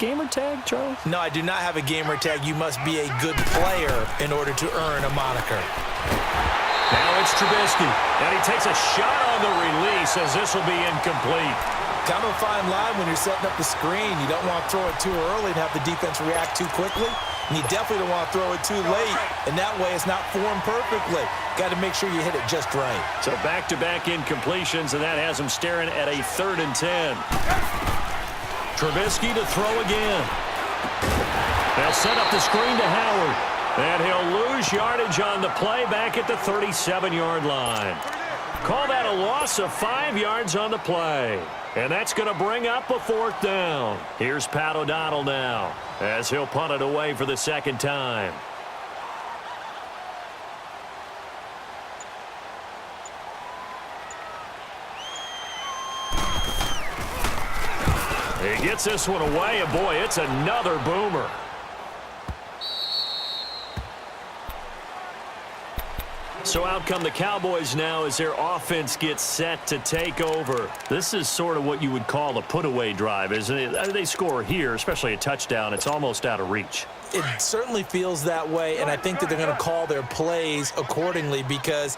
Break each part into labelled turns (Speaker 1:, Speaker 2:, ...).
Speaker 1: Gamer tag, Charles?
Speaker 2: No, I do not have a gamer tag. You must be a good player in order to earn a moniker.
Speaker 3: Now it's Trubisky, and he takes a shot on the release as this will be incomplete.
Speaker 2: Kind of a fine line when you're setting up the screen. You don't want to throw it too early and have the defense react too quickly. And you definitely don't want to throw it too late, and that way it's not formed perfectly. Got to make sure you hit it just right.
Speaker 3: So back-to-back incompletions, and that has him staring at a 3rd and 10. Trubisky to throw again. They'll set up the screen to Howard. And he'll lose yardage on the play back at the 37-yard line. Call that a loss of 5 yards on the play. And that's going to bring up a 4th down. Here's Pat O'Donnell now as he'll punt it away for the 2nd time. He gets this one away, and boy, it's another boomer. So out come the Cowboys now as their offense gets set to take over. This is sort of what you would call a put-away drive, isn't it? They score here, especially a touchdown. It's almost out of reach.
Speaker 2: It certainly feels that way, and I think that they're going to call their plays accordingly because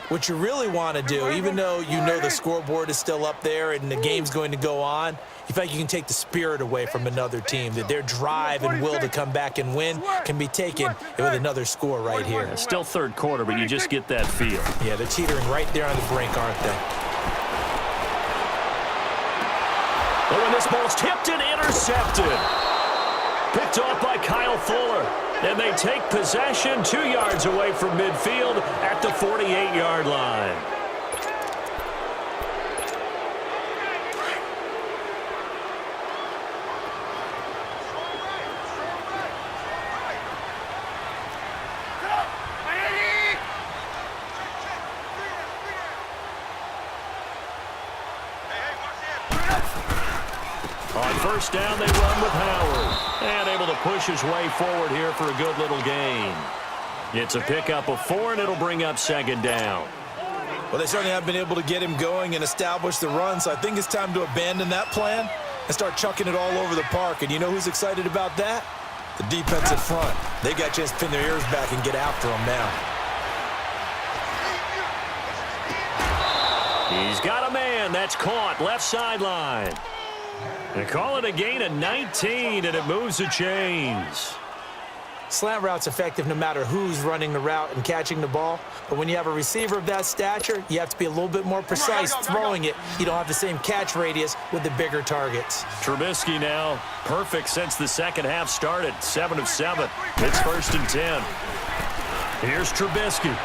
Speaker 2: what you really want to do, even though you know the scoreboard is still up there and the game's going to go on, you feel like you can take the spirit away from another team, that their drive and will to come back and win can be taken with another score right here.
Speaker 3: It's still 3rd quarter, but you just get that feel.
Speaker 2: Yeah, they're teetering right there on the brink, aren't they?
Speaker 3: Oh, and this ball's tipped and intercepted. Picked off by Kyle Fuller. And they take possession 2 yards away from midfield at the 48-yard line. On 1st down, they run with Howard. And able to push his way forward here for a good little gain. It's a pickup of 4, and it'll bring up 2nd down.
Speaker 2: Well, they certainly have been able to get him going and establish the run, so I think it's time to abandon that plan and start chucking it all over the park. And you know who's excited about that? The defensive front. They got a chance to pin their ears back and get after him now.
Speaker 3: He's got a man. That's caught. Left sideline. They call it a gain of 19, and it moves the chains.
Speaker 2: Slant route's effective no matter who's running the route and catching the ball. But when you have a receiver of that stature, you have to be a little bit more precise throwing it. You don't have the same catch radius with the bigger targets.
Speaker 3: Trubisky now, perfect since the 2nd half started. 7 of 7. It's 1st and 10. Here's Trubisky.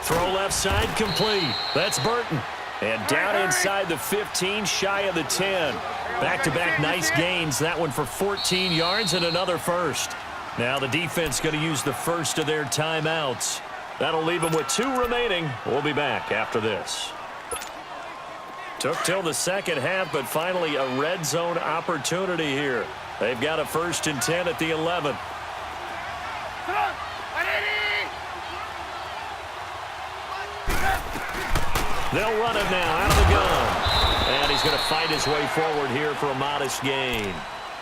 Speaker 3: Throw left side complete. That's Burton. And down inside the 15, shy of the 10. Back-to-back nice gains. That one for 14 yards and another 1st. Now the defense going to use the 1st of their timeouts. That'll leave them with 2 remaining. We'll be back after this. Took till the 2nd half, but finally a red zone opportunity here. They've got a 1st and 10 at the 11. They'll run it now out of the gun. And he's going to fight his way forward here for a modest gain.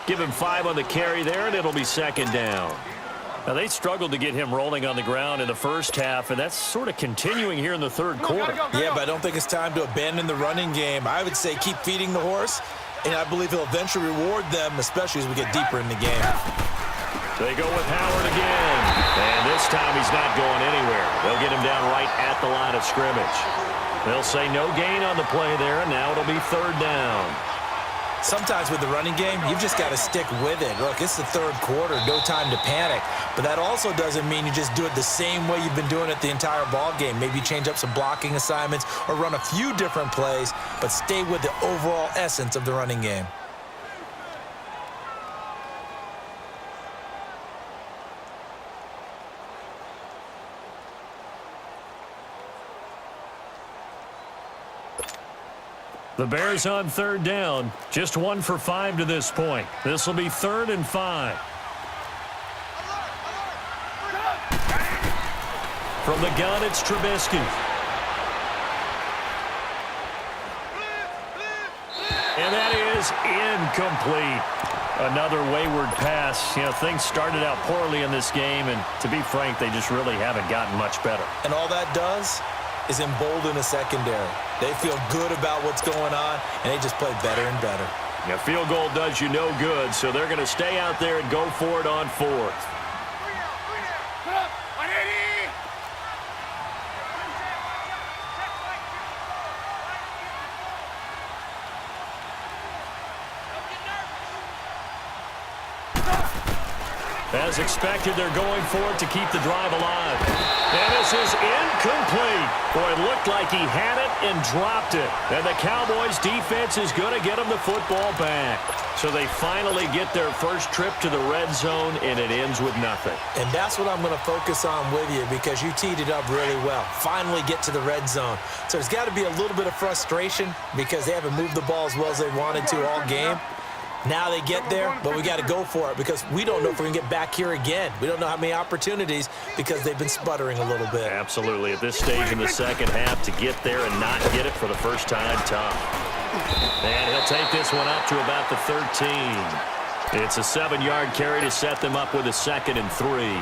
Speaker 3: Give him 5 on the carry there, and it'll be 2nd down. Now, they struggled to get him rolling on the ground in the 1st half, and that's sort of continuing here in the 3rd quarter.
Speaker 2: Yeah, but I don't think it's time to abandon the running game. I would say keep feeding the horse, and I believe he'll eventually reward them, especially as we get deeper in the game.
Speaker 3: They go with Howard again. And this time he's not going anywhere. They'll get him down right at the line of scrimmage. They'll say no gain on the play there, and now it'll be 3rd down.
Speaker 2: Sometimes with the running game, you've just got to stick with it. Look, it's the 3rd quarter, no time to panic. But that also doesn't mean you just do it the same way you've been doing it the entire ball game. Maybe change up some blocking assignments or run a few different plays, but stay with the overall essence of the running game.
Speaker 3: The Bears on 3rd down. Just 1 for 5 to this point. This will be 3rd and 5. From the gun, it's Trubisky. And that is incomplete. Another wayward pass. You know, things started out poorly in this game, and to be frank, they just really haven't gotten much better.
Speaker 2: And all that does is embolden the secondary. They feel good about what's going on, and they just play better and better.
Speaker 3: A field goal does you no good, so they're going to stay out there and go for it on fourth. As expected, they're going for it to keep the drive alive. And this is incomplete. Boy, it looked like he had it and dropped it. And the Cowboys' defense is going to get him the football back. So they finally get their first trip to the red zone, and it ends with nothing.
Speaker 2: And that's what I'm going to focus on with you, because you teed it up really well. Finally get to the red zone. So there's got to be a little bit of frustration because they haven't moved the ball as well as they wanted to all game. Now they get there, but we got to go for it because we don't know if we're going to get back here again. We don't know how many opportunities because they've been sputtering a little bit.
Speaker 3: Absolutely. At this stage in the second half, to get there and not get it for the first time, tough. And he'll take this one up to about the 13. It's a 7-yard carry to set them up with a 2nd and 3.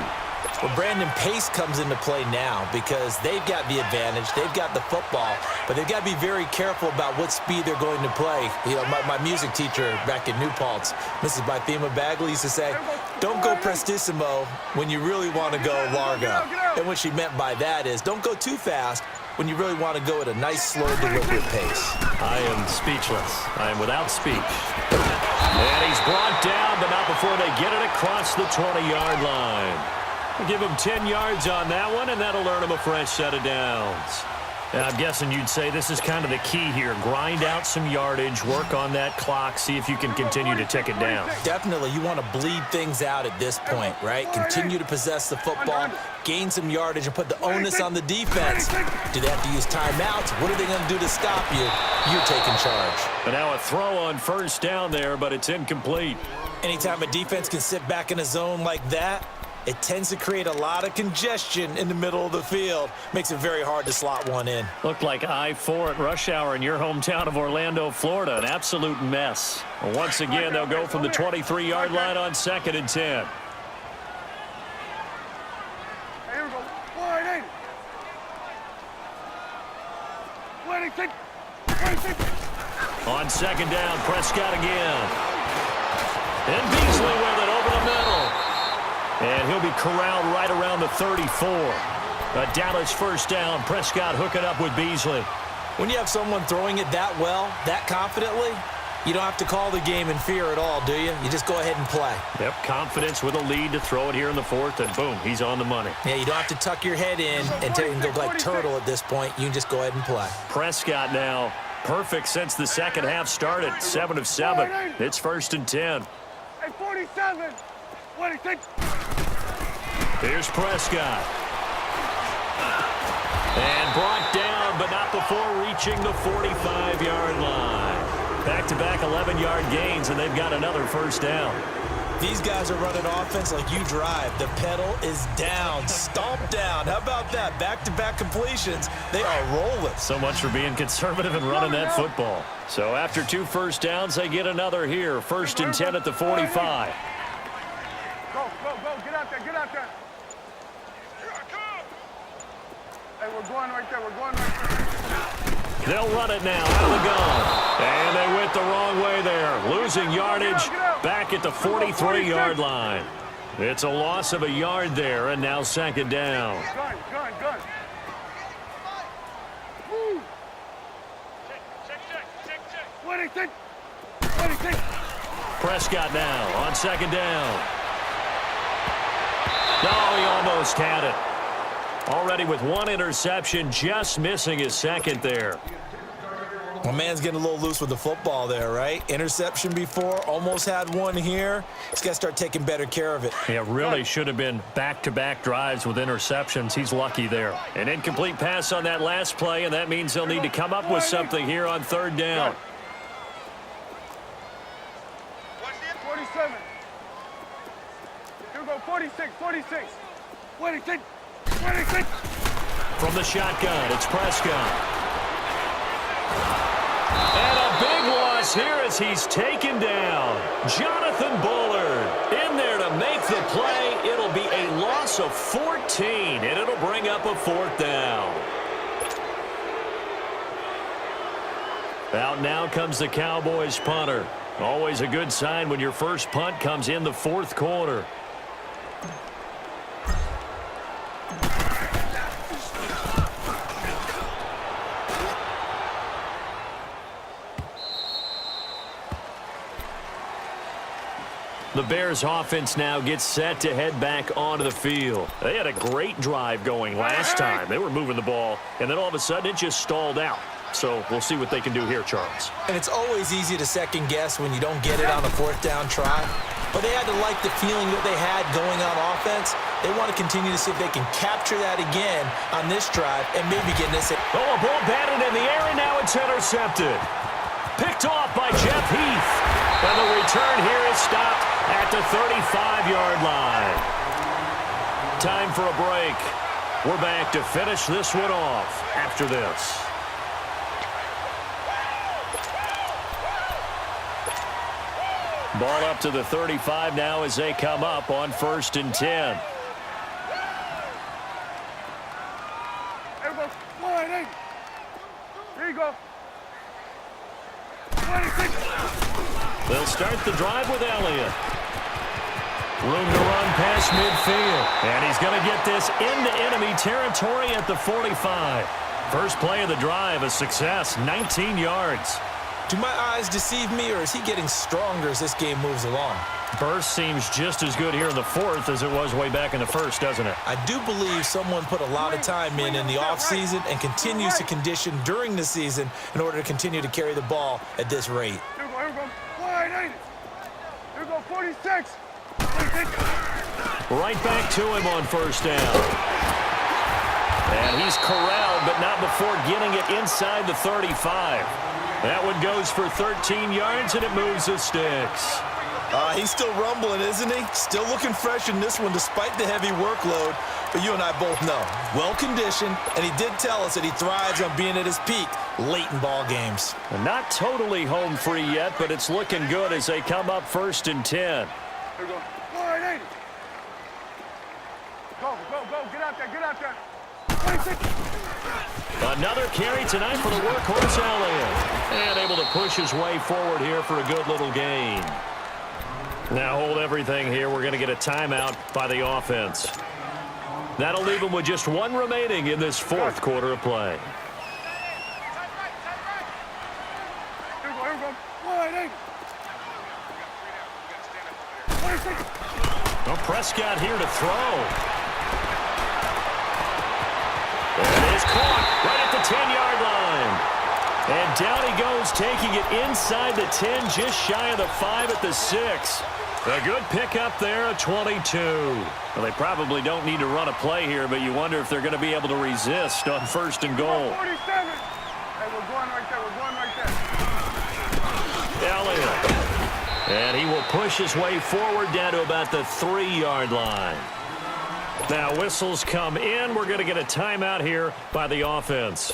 Speaker 2: Well, Brandon, pace comes into play now because they've got the advantage. They've got the football, but they've got to be very careful about what speed they're going to play. You know, my music teacher back in New Paltz, Mrs. Bythema Bagley, used to say, don't go prestissimo when you really want to go largo. And what she meant by that is don't go too fast when you really want to go at a nice, slow, deliberate pace.
Speaker 3: I am speechless. I am without speech. And he's brought down, but not before they get it across the 20-yard line. Give him 10 yards on that one, and that'll earn him a fresh set of downs. And I'm guessing you'd say this is kind of the key here. Grind out some yardage, work on that clock, see if you can continue to tick it down.
Speaker 2: Definitely. You want to bleed things out at this point, right? Continue to possess the football, gain some yardage, and put the onus on the defense. Do they have to use timeouts? What are they going to do to stop you? You're taking charge.
Speaker 3: And now a throw on first down there, but it's incomplete.
Speaker 2: Anytime a defense can sit back in a zone like that, it tends to create a lot of congestion in the middle of the field. Makes it very hard to slot one in.
Speaker 3: Looked like I-4 at rush hour in your hometown of Orlando, Florida. An absolute mess. Once again, they'll go from the 23-yard line on 2nd and 10.
Speaker 1: Here we go. 26.
Speaker 3: On 2nd down, Prescott again. And Beasley with it over the middle. And he'll be corralled right around the 34. A Dallas first down. Prescott hooking up with Beasley.
Speaker 2: When you have someone throwing it that well, that confidently, you don't have to call the game in fear at all, do you? You just go ahead and play.
Speaker 3: Yep, confidence with a lead to throw it here in the 4th, and boom, he's on the money.
Speaker 2: Yeah, you don't have to tuck your head in and go like turtle at this point. You can just go ahead and play.
Speaker 3: Prescott now perfect since the second half started. 7 of 7. It's 1st and 10.
Speaker 1: Hey, 47. 26.
Speaker 3: Here's Prescott. And brought down, but not before reaching the 45-yard line. Back-to-back 11-yard gains, and they've got another first down.
Speaker 2: These guys are running offense like you drive. The pedal is down, stomp down. How about that? Back-to-back completions. They are rolling.
Speaker 3: So much for being conservative and running that football. So after 2 first downs, they get another here. 1st and 10 at the 45.
Speaker 1: Go. Get out there. Hey, we're going right there.
Speaker 3: They'll run it now out of the gun. And they went the wrong way there. Losing yardage back at the 43-yard line. It's a loss of a yard there, and now 2nd down.
Speaker 1: Gun. Woo. 26.
Speaker 3: Prescott now on 2nd down. No, he almost had it. Already with 1 interception, just missing his 2nd there.
Speaker 2: My man's getting a little loose with the football there, right? Interception before, almost had one here. He's got to start taking better care of it.
Speaker 3: Yeah, really should have been back-to-back drives with interceptions. He's lucky there. An incomplete pass on that last play, and that means they'll need to come up with something here on 3rd down.
Speaker 1: 47. Here we go. 46. 26.
Speaker 3: From the shotgun, it's Prescott. And a big loss here as he's taken down. Jonathan Bullard in there to make the play. It'll be a loss of 14, and it'll bring up a 4th down. Out now comes the Cowboys punter. Always a good sign when your first punt comes in the 4th quarter. The Bears offense now gets set to head back onto the field. They had a great drive going last time. They were moving the ball, and then all of a sudden it just stalled out. So we'll see what they can do here, Charles.
Speaker 2: And it's always easy to second guess when you don't get it on a 4th down try. But they had to like the feeling that they had going on offense. They want to continue to see if they can capture that again on this drive and maybe get this.
Speaker 3: Oh, a ball batted in the air, and now it's intercepted. Picked off by Jeff Heath. And the return here is stopped at the 35-yard line. Time for a break. We're back to finish this one off after this. Ball up to the 35 now as they come up on 1st and 10.
Speaker 1: There we go. 1-8. Here you go. 26.
Speaker 3: They'll start the drive with Elliott. Room to run past midfield. And he's going to get this into enemy territory at the 45. First play of the drive, a success, 19 yards.
Speaker 2: Do my eyes deceive me, or is he getting stronger as this game moves along?
Speaker 3: Burst seems just as good here in the 4th as it was way back in the 1st, doesn't it?
Speaker 2: I do believe someone put a lot of time in the offseason and continues to condition during the season in order to continue to carry the ball at this rate.
Speaker 1: Here we go. 1-8. Here we go. 46. 46.
Speaker 3: Right back to him on 1st down. And he's corralled, but not before getting it inside the 35. That one goes for 13 yards, and it moves the sticks.
Speaker 2: He's still rumbling, isn't he? Still looking fresh in this one despite the heavy workload. But you and I both know, well-conditioned, and he did tell us that he thrives on being at his peak late in ball games.
Speaker 3: Not totally home free yet, but it's looking good as they come up 1st and 10.
Speaker 1: Here we go. 1-8. Go. Get out there. Get out there. 26.
Speaker 3: Another carry tonight for the workhorse Elliott. And able to push his way forward here for a good little gain. Now hold everything here. We're going to get a timeout by the offense. That'll leave them with just one remaining in this 4th quarter of play.
Speaker 1: Here we go. 1-8. 26.
Speaker 3: Well, Prescott here to throw. And it is caught right at the 10-yard line. And down he goes, taking it inside the 10, just shy of the 5 at the 6. A good pickup there, a 22. Well, they probably don't need to run a play here, but you wonder if they're going to be able to resist on 1st and goal.
Speaker 1: 47. Hey, we're going right there. We're going right there.
Speaker 3: Elliott. And he will push his way forward down to about the 3-yard line. Now whistles come in. We're going to get a timeout here by the offense.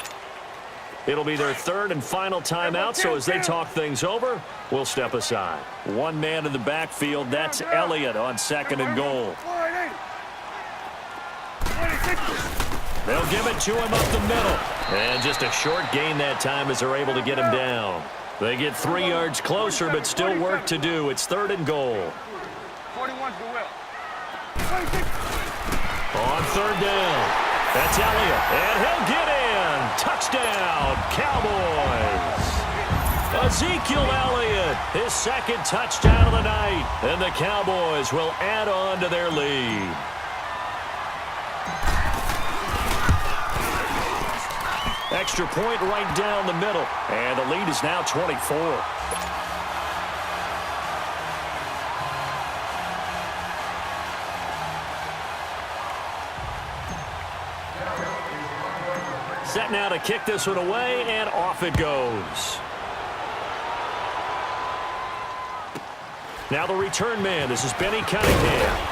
Speaker 3: It'll be their 3rd and final timeout, so as they talk things over, we'll step aside. One man in the backfield, that's Elliott on 2nd and goal. They'll give it to him up the middle. And just a short gain that time as they're able to get him down. They get 3 yards closer, but still work to do. It's 3rd and goal.
Speaker 1: 41's the will. 26.
Speaker 3: On 3rd down, that's Elliott, and he'll get in. Touchdown, Cowboys. Ezekiel Elliott, his 2nd touchdown of the night, and the Cowboys will add on to their lead. Extra point right down the middle, and the lead is now 24. Set now to kick this one away, and off it goes. Now the return man. This is Benny Cunningham.